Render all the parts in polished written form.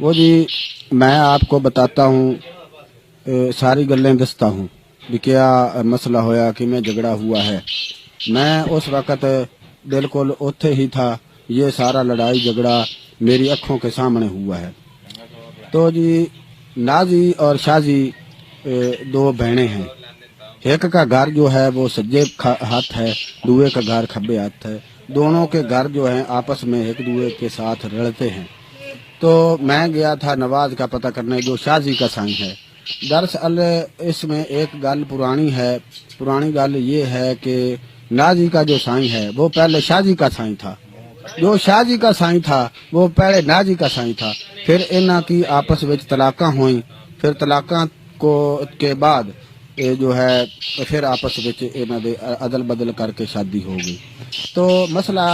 وہ جی میں آپ کو بتاتا ہوں، ساری گلیں دستا ہوں بھی کیا مسئلہ ہویا کہ میں جھگڑا ہوا ہے۔ میں اس وقت بالکل اوتھے ہی تھا، یہ سارا لڑائی جھگڑا میری آنکھوں کے سامنے ہوا ہے۔ تو جی نازی اور شازی دو بہنیں ہیں، ایک کا گھر جو ہے وہ سجے ہاتھ ہے، دوے کا گھر کھبے ہاتھ ہے۔ دونوں کے گھر جو ہیں آپس میں ایک دوے کے ساتھ رلتے ہیں۔ تو میں گیا تھا نواز کا پتہ کرنے جو شازی کا سائیں ہے۔ دراصل اس میں ایک گل پرانی گل یہ ہے کہ نازی کا جو سائیں ہے وہ پہلے شازی کا سائیں تھا، جو شازی کا سائیں تھا وہ پہلے نازی کا سائیں تھا۔ پھر انہاں کی آپس وچ طلاقاں ہوئیں، پھر طلاقاں کے بعد جو ہے پھر آپس وچ انہاں دے عدل بدل کر کے شادی ہو گئی۔ تو مسئلہ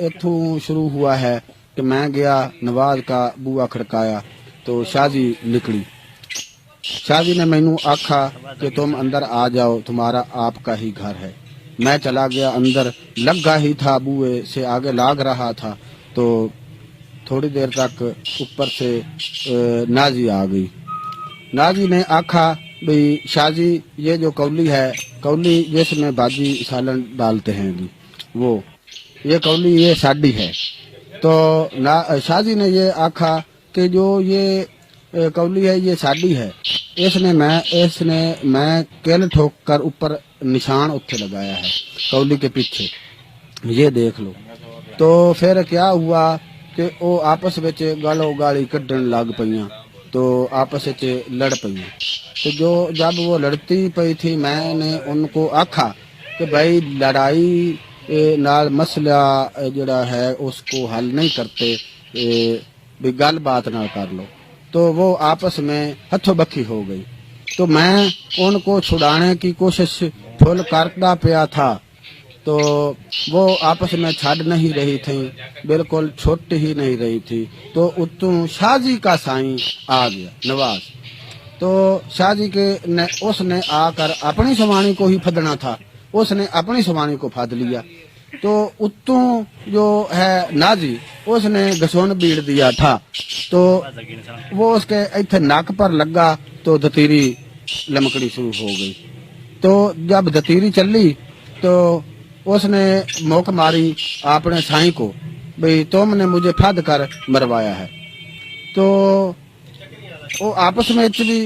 اتھوں شروع ہوا ہے کہ میں گیا نواز کا بوا کھڑکایا تو شازی نکلی۔ شازی نے مینوں آکھا کہ تم اندر آ جاؤ، تمہارا آپ کا ہی گھر ہے۔ میں چلا گیا اندر، لگا ہی تھا بوئے سے آگے لاگ رہا تھا تو تھوڑی دیر تک اوپر سے نازی آ گئی۔ نازی نے آکھا بھئی شازی یہ جو کولی ہے، کولی جس میں باجی سالن ڈالتے ہیں جی، وہ یہ کولی یہ ساڈی ہے۔ تو شازی نے یہ آکھا کہ جو یہ کولی ہے یہ ساڈی ہے، اس نے میں کل ٹھوک کر اوپر نشان اتھے لگایا ہے کولی کے پیچھے، یہ دیکھ لو۔ تو پھر کیا ہوا کہ وہ آپس وچ گالو گالی کڈن لگ پئیاں، تو آپس وچ لڑ پئیاں۔ تو جب وہ لڑتی پئی تھی میں نے ان کو آکھا کہ بھائی لڑائی نال مسئلہ جڑا ہے اس کو حل نہیں کرتے، بھی گل بات نہ کر لو۔ تو وہ آپس میں ہتھوں بکھی ہو گئی۔ تو میں ان کو چھڑانے کی کوشش پھل کرتا پیا تھا، تو وہ آپس میں چھڑ نہیں رہی تھی، بالکل چھٹ ہی نہیں رہی تھی۔ تو اتوں شازی کا سائیں آ گیا نواز، تو شازی اس نے آ کر اپنی سوانی کو ہی پھدنا تھا، اس نے اپنی سوانی کو پھد لیا۔ تو اتوں جو ہے نازی اس نے گسون بیڑ دیا تھا، تو وہ اس کے ایتھے ناک پر لگا تو دتیری لمکڑی شروع ہو گئی۔ تو جب دتیری چلی تو اس نے موک ماری اپنے سائیں کو، بھئی تم نے مجھے پھد کر مروایا ہے۔ تو وہ آپس میں بھی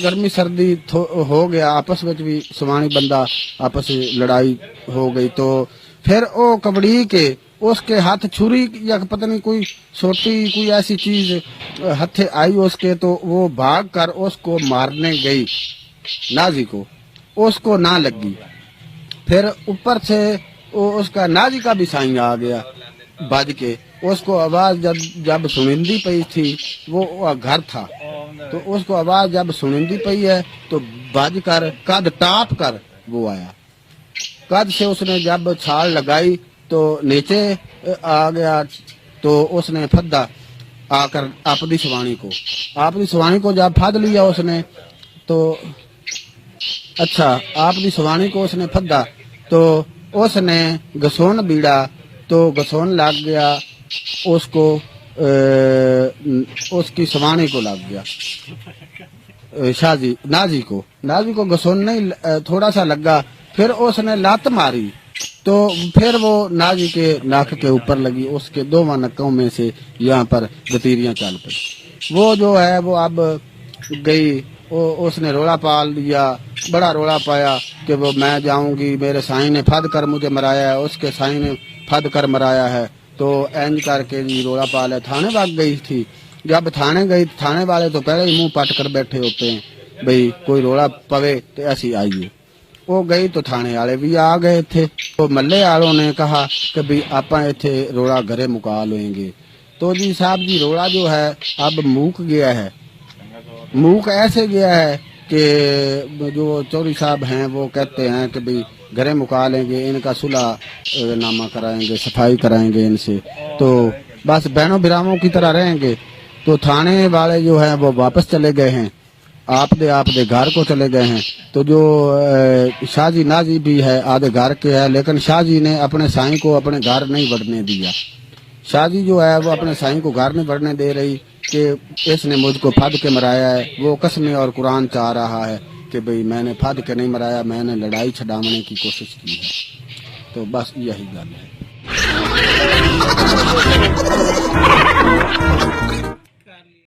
گرمی سردی ہو گیا، آپس میں بھی سوانی بندہ آپس لڑائی ہو گئی۔ تو پھر وہ کبڑی کے اس کے ہاتھ چھری یا پتہ نہیں کوئی چھوٹی کوئی ایسی چیز ہتھے آئی اس کے، تو وہ بھاگ کر اس کو مارنے گئی نازی کو، اس کو نہ لگی۔ پھر اوپر سے اس کا نازی کا بھی سائیں آ گیا بج کے، اس کو آواز جب سنندی پئی تھی، وہ گھر تھا، تو اس کو آواز جب سنندی پئی ہے تو بج کر قد ٹاپ کر وہ آیا۔ قد سے اس نے جب چھال لگائی تو نیچے آ گیا، تو اس نے پھدا آ کر اپنی سوانی کو جب پھد لیا اس نے، تو اچھا اپنی سوانی کو اس نے پھدا تو اس نے گسون بیڑا تو گسون لگ گیا اس کو، اس کی سوانی کو لگ گیا نازی کو گسون نہیں تھوڑا سا لگا، پھر اس نے لات ماری تو پھر وہ نازی کے ناک کے اوپر لگی، اس کے دونوں نکوں میں سے یہاں پر دتیریاں چل پڑی۔ وہ جو ہے وہ اب گئی، اس نے روڑا پال لیا، بڑا روڑا پایا کہ وہ میں جاؤں گی، میرے سائیں نے پھد کر مجھے مرایا ہے، اس کے سائیں نے پھد کر مرایا ہے۔ تو اینج کر کے جی روڑا پالا، تھانے بھاگ گئی تھی۔ جب تھانے گئی، تھانے والے تو پہلے ہی منہ پٹ کر بیٹھے ہوتے ہیں، بھئی کوئی روڑا پوے تو ایسی آئیے۔ وہ گئی تو تھانے والے بھی آ گئے تھے، تو محلے والوں نے کہا کہ بھئی آپاں ایتھے روڑا گھرے مکا لیں گے۔ تو جی صاحب جی روڑا جو ہے اب موک گیا ہے، موک ایسے گیا ہے کہ جو چوری صاحب ہیں وہ کہتے ہیں کہ بھئی گھرے مکا لیں گے، ان کا صلح نامہ کرائیں گے، صفائی کرائیں گے ان سے، تو بس بہنوں براؤں کی طرح رہیں گے۔ تو تھانے والے جو ہیں وہ واپس چلے گئے ہیں، آپ دے گھر کو چلے گئے ہیں۔ تو جو شازی نازی بھی ہے آدھے گھر کے ہے، لیکن شازی نے اپنے سائیں کو اپنے گھر نہیں بڑھنے دیا۔ شازی جو ہے وہ اپنے سائیں کو گھر نہیں بڑھنے دے رہی، کہ اس نے مجھ کو پھد کے مرایا ہے، وہ قسمیں اور قرآن چاہ رہا ہے کہ بھئی میں نے پھد کے نہیں مرایا، میں نے لڑائی چھڈاونے کی کوشش کی ہے. تو بس یہی گل ہے.